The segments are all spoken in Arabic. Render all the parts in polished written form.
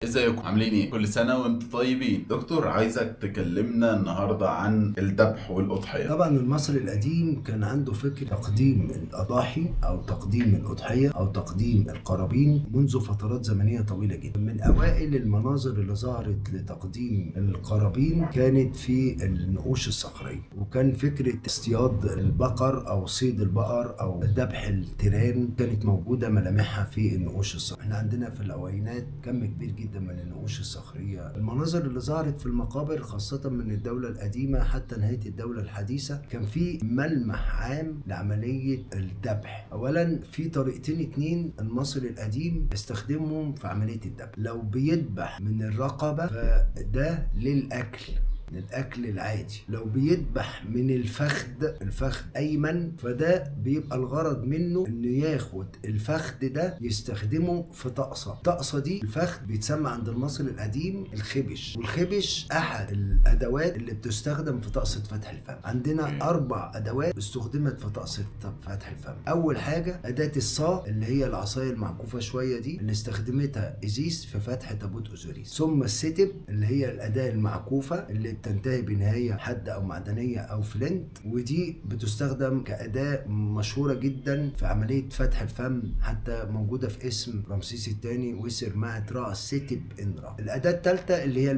ازيكم عاملين ايه؟ كل سنة وانتم طيبين. دكتور، عايزك تكلمنا النهاردة عن الذبح والأضحية. طبعا المصري القديم كان عنده فكر تقديم الأضاحي أو تقديم الأضحية أو تقديم القرابين منذ فترات زمنية طويلة جدا. من أوائل المناظر اللي ظهرت لتقديم القرابين كانت في النقوش الصخرية، وكان فكرة اصطياد البقر أو صيد البقر أو ذبح التيران كانت موجودة ملامحها في النقوش الصخرية. احنا عندنا في الأوينات كم كبير جدا من النقوش الصخرية. المناظر اللي ظهرت في المقابر خاصة من الدولة القديمة حتى نهاية الدولة الحديثة كان في ملمح عام لعملية الذبح. أولا في طريقتين اتنين المصري القديم استخدمهم في عملية الذبح. لو بيذبح من الرقبة فده للأكل العادي. لو بيذبح من الفخذ أيمن فده بيبقى الغرض منه إنه ياخد الفخذ ده يستخدمه في طقسة دي الفخذ بيتسمى عند المصري القديم الخبش، والخبش أحد الأدوات اللي بتستخدم في طقسة فتح الفم. عندنا 4 أدوات استخدمت في طقسة فتح الفم. أول حاجة أداة الصاع اللي هي العصاية المعكوفة شوية دي اللي استخدمتها إيزيس في فتح تابوت أوزوريس، ثم الستب اللي هي الأداة المعكوفة اللي بتنتهي بنهاية حادة أو معدنية أو فلنت، ودي بتستخدم كأداة مشهورة جدا في عملية فتح الفم، حتى موجودة في اسم رمسيس الثاني وسر معة رأس ستب إنرا. الأداة الثالثة اللي هي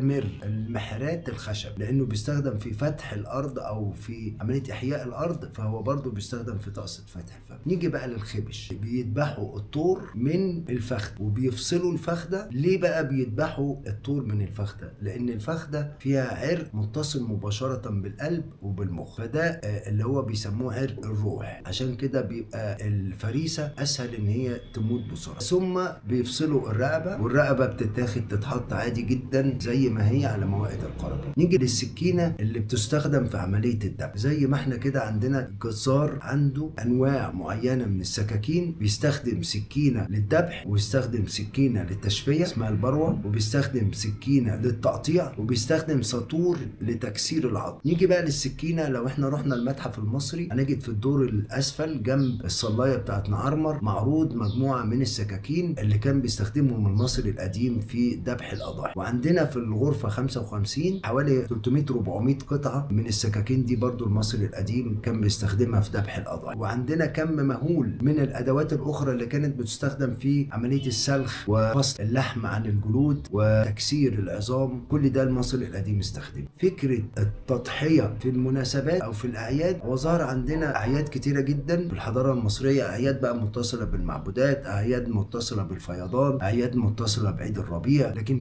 المحرات الخشب، لأنه بيستخدم في فتح الأرض أو في عملية إحياء الأرض، فهو برضو بيستخدم في طقسة فتح الفم. نيجي بقى للخبش، بيذبحوا الطور من الفخذ وبيفصلوا الفخذة. ليه بقى بيذبحوا الطور من الفخذة؟ لأن الفخذة فيها عرق متصل مباشرة بالقلب وبالمخ، فده اللي هو بيسموه عرق الروح، عشان كده بيبقى الفريسة أسهل إن هي تموت بسرعة. ثم بيفصلوا الرقبة، والرقبة بتتاخد تتحط عادي جدا زي ما هي على موائد القرابين. نيجي للسكينة اللي بتستخدم في عملية الذبح. زي ما احنا كده عندنا الجزار عنده أنواع معينة من السكاكين، بيستخدم سكينة للذبح وبيستخدم سكينة للتشفية اسمها البروة، وبيستخدم سكينة للتقطيع، وبيستخدم ساطور لتكسير العظم. نيجي بقى للسكينة، لو احنا رحنا المتحف المصري هنجد في الدور الأسفل جنب الصلاية بتاعت نعرمر معروض مجموعة من السكاكين اللي كان بيستخدمهم المصري القديم في ذبح الأضاحي. وعندنا في الغرفة 55 حوالي 300-400 قطعة من السكاكين دي برضو المصري القديم كان بيستخدمها في ذبح الأضاحي. وعندنا كم مهول من الأدوات الأخرى اللي كانت بتستخدم في عملية السلخ وفصل اللحم عن الجلود وتكسير العظام، كل ده المصري القديم استخدمه. فكرة التضحية في المناسبات أو في الأعياد وظهر عندنا أعياد كتيرة جدا في الحضارة المصرية، أعياد بقى متصلة بالمعبودات، أعياد متصلة بالفيضان، أعياد متصلة بعيد الربيع، لكن